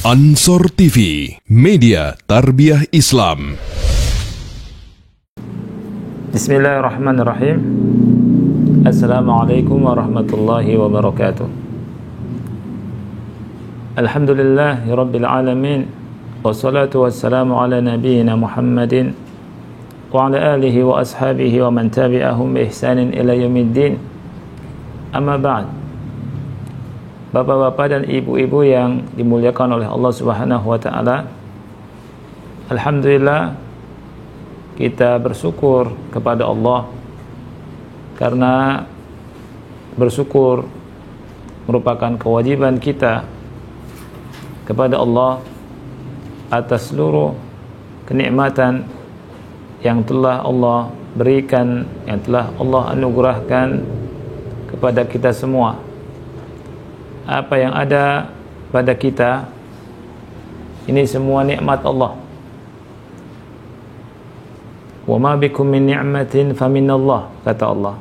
Ansor TV, media tarbiyah Islam. Bismillahirrahmanirrahim. Assalamualaikum warahmatullahi wabarakatuh. Alhamdulillahi rabbil alamin. Wassalatu wassalamu ala nabiyyina Muhammadin wa ala alihi wa ashabihi wa man tabi'ahum bi ihsanin ila yaumiddin. Amma ba'd. Bapak-bapak dan ibu-ibu yang dimuliakan oleh Allah Subhanahu wa taala. Alhamdulillah, kita bersyukur kepada Allah karena bersyukur merupakan kewajiban kita kepada Allah atas seluruh kenikmatan yang telah Allah berikan, yang telah Allah anugerahkan kepada kita semua. Apa yang ada pada kita ini semua nikmat Allah. Wa ma bikum min ni'matin faminallah, kata Allah.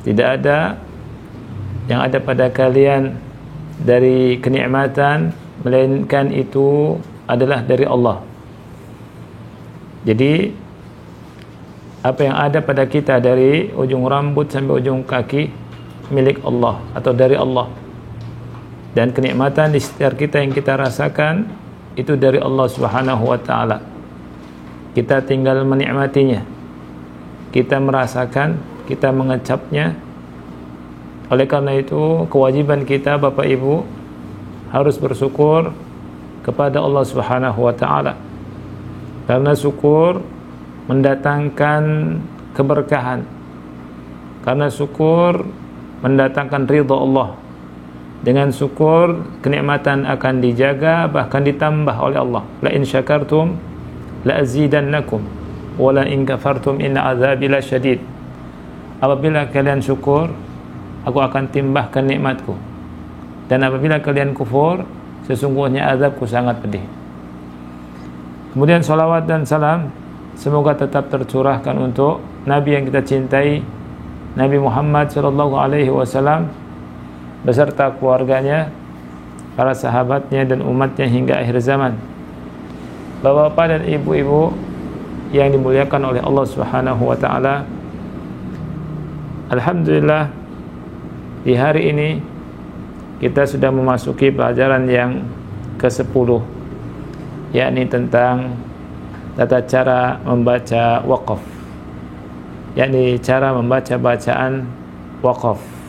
Tidak ada yang ada pada kalian dari kenikmatan melainkan itu adalah dari Allah. Jadi apa yang ada pada kita dari ujung rambut sampai ujung kaki milik Allah atau dari Allah. Dan kenikmatan di sekitar kita yang kita rasakan itu dari Allah Subhanahu wa taala. Kita tinggal menikmatinya. Kita merasakan, kita mengecapnya. Oleh karena itu, kewajiban kita Bapak Ibu harus bersyukur kepada Allah Subhanahu wa taala. Karena syukur mendatangkan keberkahan. Karena syukur mendatangkan ridha Allah. Dengan syukur kenikmatan akan dijaga, bahkan ditambah oleh Allah. La in syakartum la azidannakum wa la in kafartum inna azabi lasyadid. Apabila kalian syukur, aku akan timbahkan nikmatku. Dan apabila kalian kufur, sesungguhnya azabku sangat pedih. Kemudian salawat dan salam semoga tetap tercurahkan untuk Nabi yang kita cintai, Nabi Muhammad sallallahu alaihi wasallam, beserta keluarganya, para sahabatnya dan umatnya hingga akhir zaman. Bapak-bapak dan ibu-ibu yang dimuliakan oleh Allah Subhanahu wa taala. Alhamdulillah, di hari ini kita sudah memasuki pelajaran yang ke-10, yakni tentang tata cara membaca waqaf, yakni cara membaca bacaan waqaf.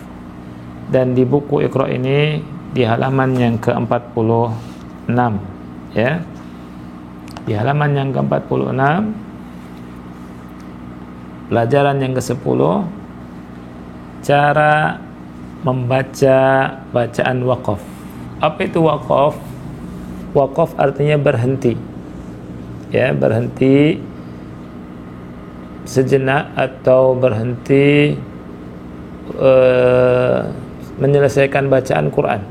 Dan di buku Iqra ini di halaman yang ke-46, ya. Di halaman yang ke-46, pelajaran yang ke-10, cara membaca bacaan waqaf. Apa itu waqaf? Waqaf artinya berhenti. Ya, berhenti sejenak atau berhenti menyelesaikan bacaan Quran.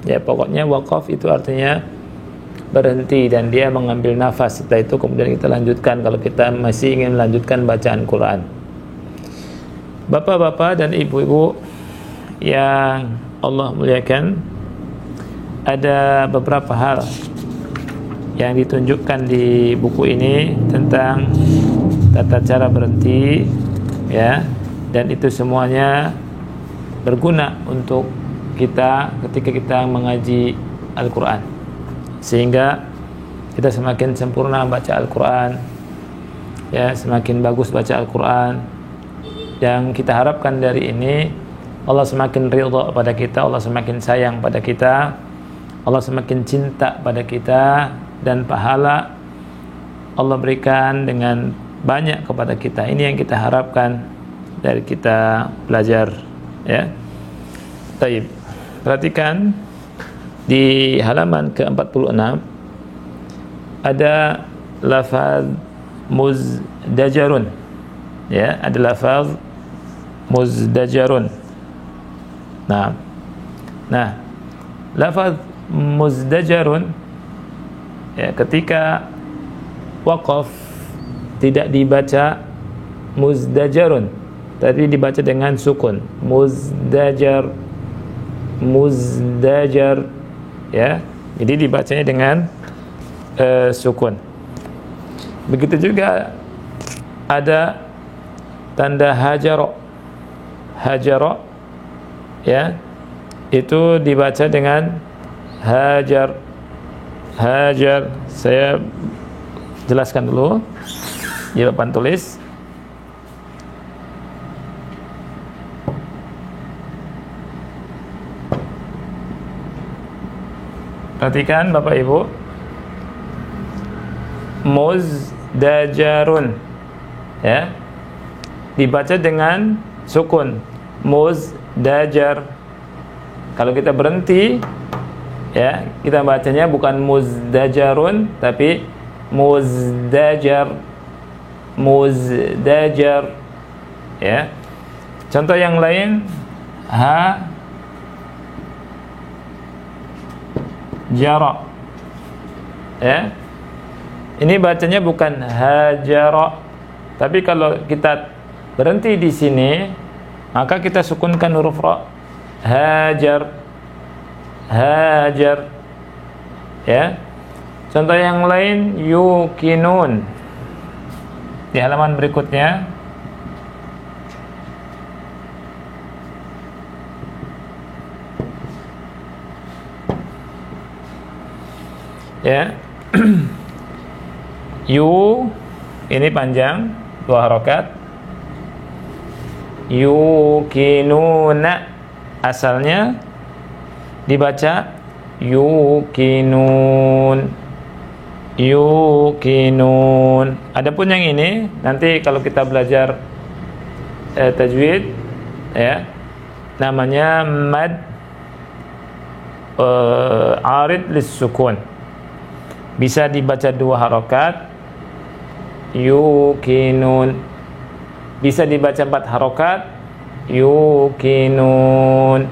Ya, pokoknya waqaf itu artinya berhenti dan dia mengambil nafas. Setelah itu kemudian kita lanjutkan kalau kita masih ingin melanjutkan bacaan Quran. Bapak-bapak dan ibu-ibu yang Allah muliakan, ada beberapa hal yang ditunjukkan di buku ini tentang tata cara berhenti, ya, dan itu semuanya berguna untuk kita ketika kita mengaji Al-Quran, sehingga kita semakin sempurna baca Al-Quran, ya, semakin bagus baca Al-Quran. Yang kita harapkan dari ini, Allah semakin ridha pada kita, Allah semakin sayang pada kita, Allah semakin cinta pada kita, dan pahala Allah berikan dengan banyak kepada kita. Ini yang kita harapkan dari kita belajar, ya. Baik, perhatikan di halaman ke-46 ada lafaz muzdajarun, ya, ada lafaz muzdajarun. Nah, lafaz muzdajarun, ya, ketika waqaf tidak dibaca muzdajarun, tapi dibaca dengan sukun, muzdajar, ya, Jadi dibacanya dengan sukun. Begitu juga ada tanda hajaro. Hajaro, ya, itu dibaca dengan hajar. Hajar. Saya jelaskan dulu di papan tulis. Perhatikan Bapak Ibu, muzdajarun, ya, dibaca dengan sukun, muzdajar. Kalau kita berhenti, ya, kita bacanya bukan muzdajarun tapi muzdajar, muzdajar, ya. Contoh yang lain, jara, ya, ini bacanya bukan hajara, tapi kalau kita berhenti di sini maka kita sukunkan huruf ra, hajar, hajar, ya. Contoh yang lain, yukinun, di halaman berikutnya. Ya. Yu ini panjang, 2 harokat. Yukinuna asalnya dibaca yukinun, yukinun. Adapun yang ini nanti kalau kita belajar tajwid, ya, namanya mad arid lis-sukun. Bisa dibaca 2 harokat, yukinun. Bisa dibaca 4 harokat, yukinun.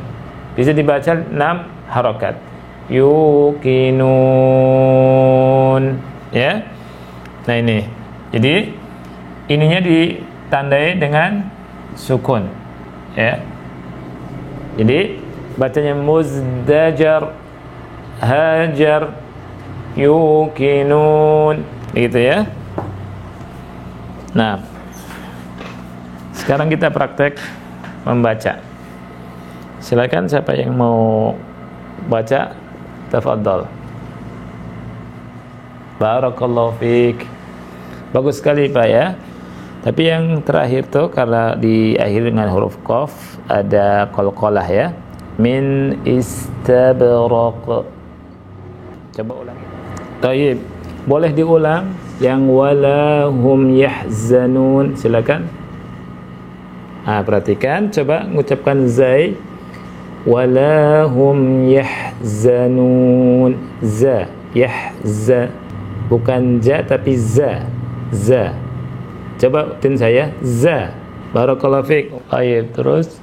Bisa dibaca 6 harokat, yukinun, ya. Nah ini, jadi ininya ditandai dengan sukun, ya. Jadi bacanya muzdajar, hajar, yukinun, gitu ya. Nah, sekarang kita praktek membaca. Silakan siapa yang mau baca, tafadhal. Barakallahu fiik. Bagus sekali Pak, ya. Tapi yang terakhir tuh karena diakhiri dengan huruf qaf, ada qalqalah, ya. Min istabraq. Coba ulangi. Taib, boleh diulang yang walahum yahzanun, silakan. Perhatikan, coba mengucapkan zai, walahum yahzanun, za, yahza, bukan ja tapi za, za. Coba tin saya, za. Barakallahu fiik. Taib, terus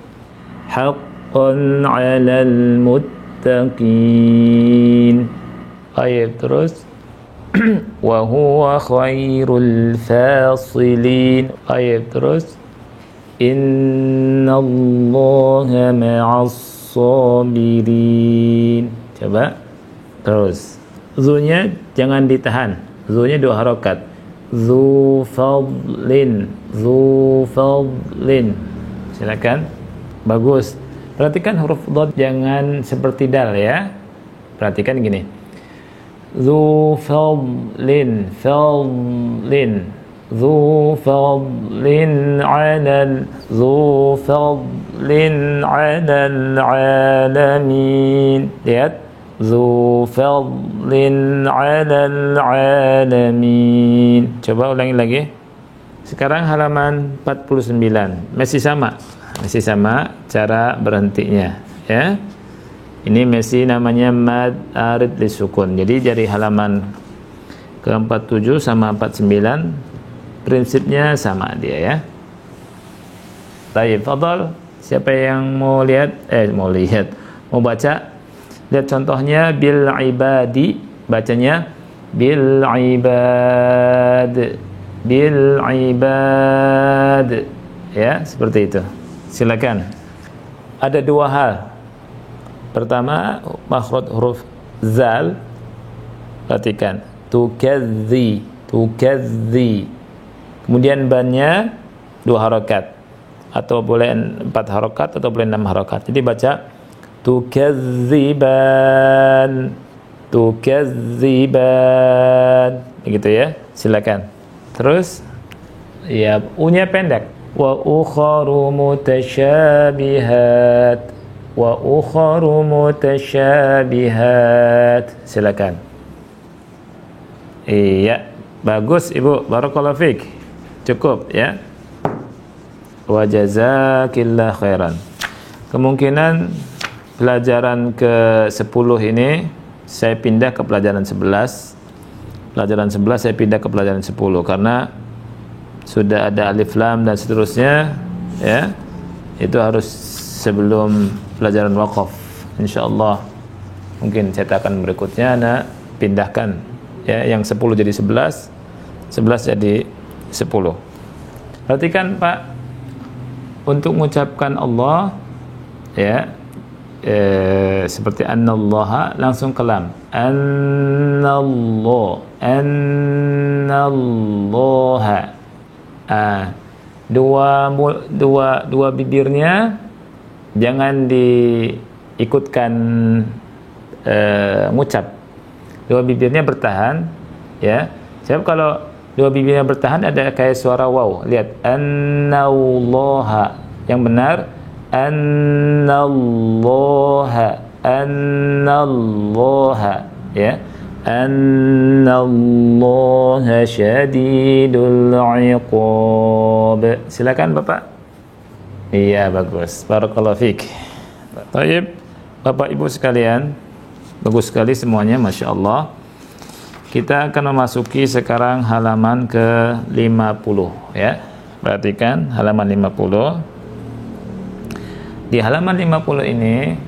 haqqan 'alal muttaqin. Taib, terus wa huwa khairul fasilin. Taib, terus innallaha ma'as sabirin. Coba terus, zunya jangan ditahan, zunya 2 harokat, zu fadlin, zu fadlin. Silakan. Bagus. Perhatikan huruf dhad jangan seperti dal, ya. Perhatikan gini, zu fadlin, fadlin, zu fadlin 'alal, zu fadlin 'alal 'alamin. Lihat, zu fadlin 'alal 'alamin. Coba ulangi lagi. Sekarang halaman 49. Masih sama cara berhentinya, ya. Ini masih namanya mad arid lisukun. Jadi dari halaman ke-47 sama 49 prinsipnya sama dia, ya. Baik, fadhal. Siapa yang mau baca? Lihat contohnya, bil ibadi, bacanya bil ibad, bil ibad, ya, seperti itu. Silakan. Ada 2 hal. Pertama, makhraj huruf Zal, perhatikan, tukadzi, tukadzi. Kemudian bannya 2 harakat, atau boleh 4 harakat, atau boleh 6 harakat. Jadi baca tukadziban, tukadziban, begitu ya. Silakan. Terus ya, u-nya pendek. Wa ukharu mutasyabihat, wa ukharu mutasyabihat. Silakan. Iya, bagus Ibu, barakallahu fik. Cukup ya. Wa jazakillah khairan. Kemungkinan pelajaran ke-10 ini saya pindah ke pelajaran 11. Pelajaran 11 saya pindah ke pelajaran 10 karena sudah ada alif lam dan seterusnya ya. Itu harus sebelum pelajaran waqaf. Insyaallah mungkin cetakan berikutnya nak pindahkan ya, yang 10 jadi 11, 11 jadi 10. Perhatikan Pak, untuk mengucapkan Allah ya, seperti annallaha langsung ke lam. Annallah, annallaha. Dua bibirnya jangan diikutkan ngucap. Dua bibirnya bertahan ya. Sebab kalau dua bibirnya bertahan ada kayak suara waw. Lihat, annallaha. Yang benar annallaha, annallaha ya. Annallaha syadidul iqab. Silakan Bapak. Iya, bagus. Barakallahu fik. Baik, Bapak Ibu sekalian, bagus sekali semuanya, Masya Allah. Kita akan memasuki sekarang halaman ke-50 ya. Perhatikan halaman 50. Di halaman 50 ini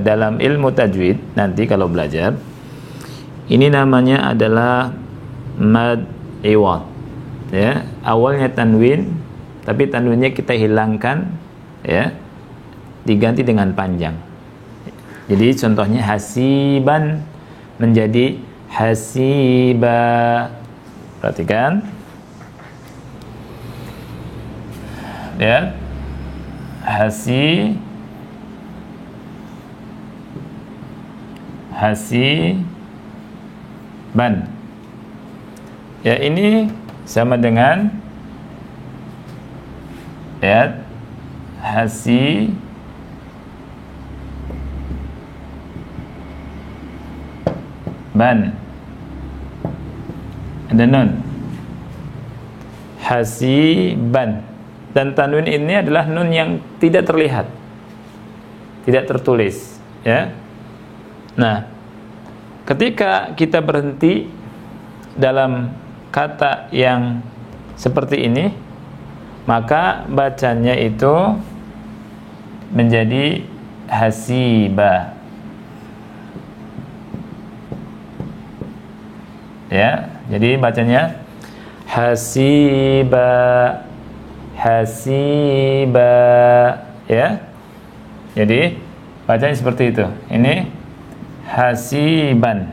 dalam ilmu tajwid nanti kalau belajar, ini namanya adalah mad iwad ya. Awalnya tanwin, tapi tanwinnya kita hilangkan ya, diganti dengan panjang. Jadi contohnya hasiban menjadi hasiba. Perhatikan ya, hasiban ya, ini sama dengan ya hasiban, ada nun hasiban, dan tanwin ini adalah nun yang tidak terlihat, tidak tertulis ya. Nah, ketika kita berhenti dalam kata yang seperti ini, maka bacanya itu menjadi hasiba ya. Jadi bacanya hasiba, hasiba ya. Jadi bacanya seperti itu. Ini hasiban.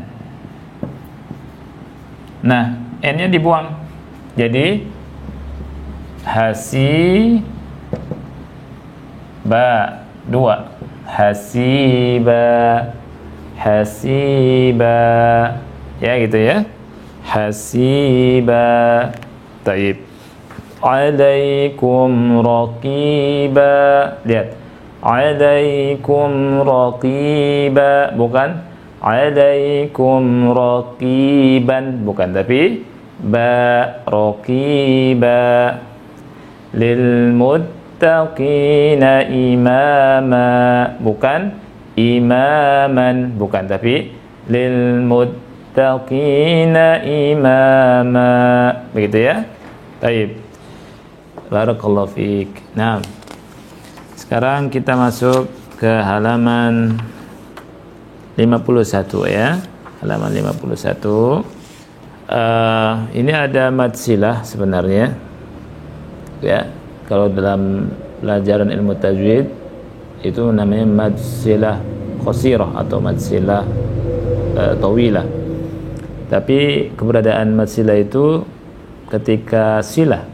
Nah, n-nya dibuang. Jadi hasiba, 2. Hasiba, hasiba ya, gitu ya. Hasiba. Taib. Alaikum raqiba. Lihat, alaikum raqiba, bukan alaikum raqiban, bukan, tapi ba, raqiba. Lil muttaqina imama, bukan imaman, bukan, tapi lil muttaqina imama, begitu ya. Baik, barakallahu fiik. Nah, sekarang kita masuk ke halaman 51 ya. Halaman 51. Ini ada mad silah sebenarnya. Ya, kalau dalam pelajaran ilmu tajwid itu namanya mad silah qasirah atau mad silah tawilah. Tapi keberadaan mad silah itu ketika silah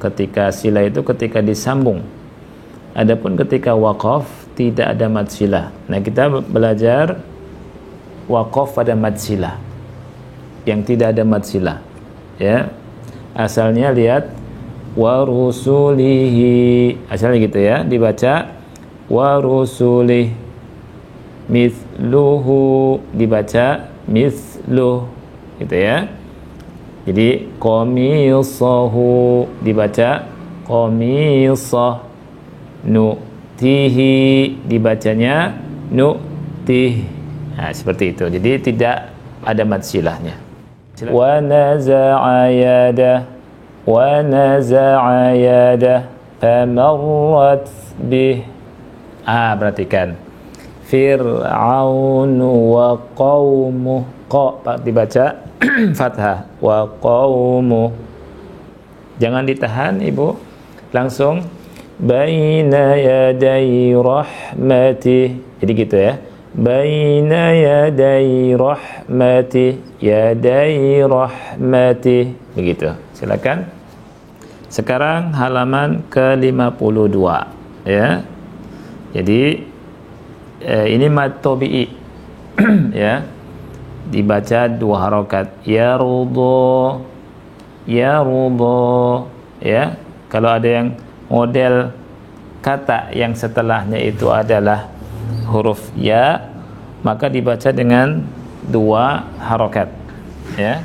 itu ketika disambung. Adapun ketika waqaf tidak ada mad silah. Nah, kita belajar waqaf pada mad silah yang tidak ada mad silah, ya. Asalnya lihat wa rusulihi, asalnya gitu ya, dibaca wa rusulih, mithluhu dibaca mithluh, gitu ya. Jadi qamisahu dibaca qamisah, nu'tihi dibacanya nu'tih. Nah, seperti itu. Jadi tidak ada mad silahnya. Wa naza'a yadah famarrat bih. Perhatikan. Fir'aun wa qaumuh, dibaca fathah, wa qaumuh. Jangan ditahan Ibu, langsung baina yaday rahmatih. Jadi gitu ya. Baina yaday rahmatih, yaday rahmatih. Begitu. Silakan. Sekarang halaman ke-52 ya. Jadi ini mad tabi'i ya. Dibaca 2 harokat, yarudhu, yarudhu ya. Kalau ada yang model kata yang setelahnya itu adalah huruf ya, maka dibaca dengan 2 harokat ya.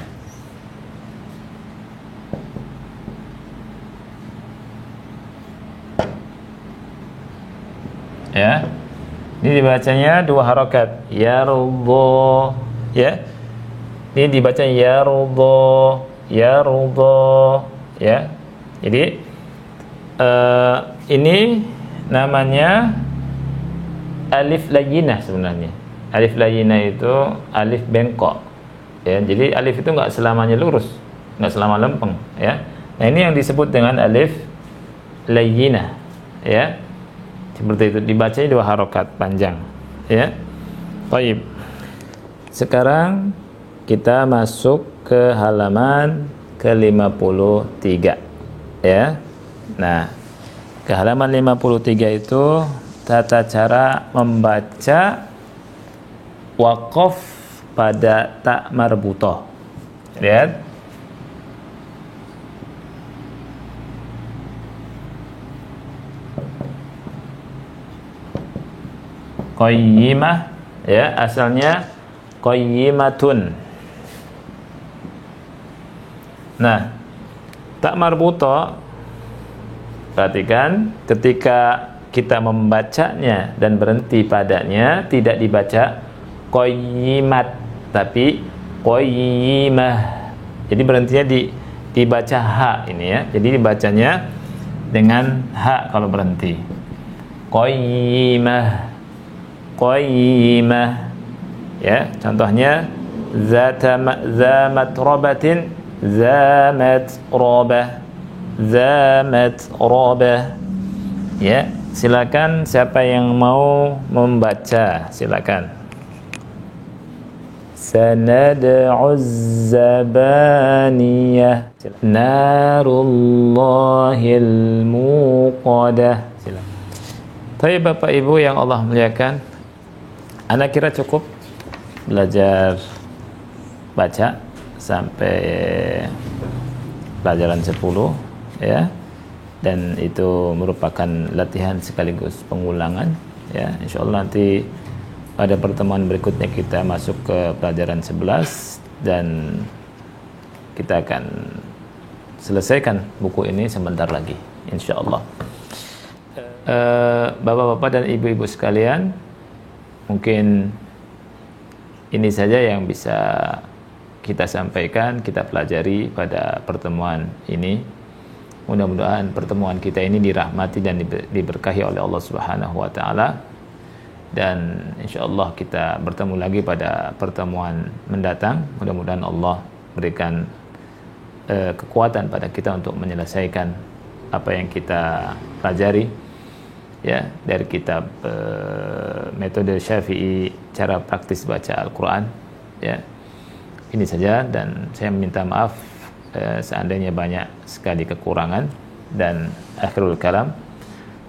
Ya, ini dibacanya 2 harokat, yarudhu ya. Ini dibaca yarudhu, yarudhu ya. Jadi ini namanya alif layyinah sebenarnya. Alif layyinah itu alif bengkok ya. Jadi alif itu enggak selamanya lurus, enggak selama lempeng ya. Nah, ini yang disebut dengan alif layyinah ya. Seperti itu, dibacanya 2 harokat panjang ya. Baik. Sekarang kita masuk ke halaman ke-53 ya. Nah, ke halaman 53 itu tata cara membaca waqaf pada ta marbutah. Lihat. Qayyimah ya, asalnya qayyimatun. Nah, ta marbutah, perhatikan, ketika kita membacanya dan berhenti padanya tidak dibaca qayyimat tapi qayyimah. Jadi berhentinya dibaca ha ini ya. Jadi dibacanya dengan ha kalau berhenti. Qayyimah, qayyimah ya. Contohnya zamat robatin, zamat robah, zamat robah ya. Silakan siapa yang mau membaca, silakan. Sanad'uz zabaniyah narullahil muqadah. Silakan. Tapi Bapak Ibu yang Allah muliakan, Anda kira cukup belajar baca sampai pelajaran 10 ya. Dan itu merupakan latihan sekaligus pengulangan ya. Insyaallah nanti pada pertemuan berikutnya kita masuk ke pelajaran 11 dan kita akan selesaikan buku ini sebentar lagi insyaallah. Bapak-bapak dan ibu-ibu sekalian, mungkin ini saja yang bisa kita sampaikan, kita pelajari pada pertemuan ini. Mudah-mudahan pertemuan kita ini dirahmati dan diberkahi oleh Allah Subhanahu wa taala. Dan insyaallah kita bertemu lagi pada pertemuan mendatang. Mudah-mudahan Allah berikan kekuatan pada kita untuk menyelesaikan apa yang kita pelajari. ya, dari kitab metode Syafi'i cara praktis baca Al-Quran, ya. Ini saja, dan saya minta maaf seandainya banyak sekali kekurangan. Dan akhirul kalam,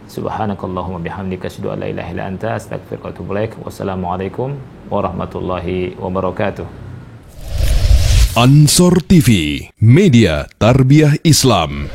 subhanakallahumma bihamdika asyhadu an la ilaha illa anta astaghfiruka wa atubu ilaik. Wassalamualaikum warahmatullahi wabarakatuh. Ansor TV, media tarbiyah Islam.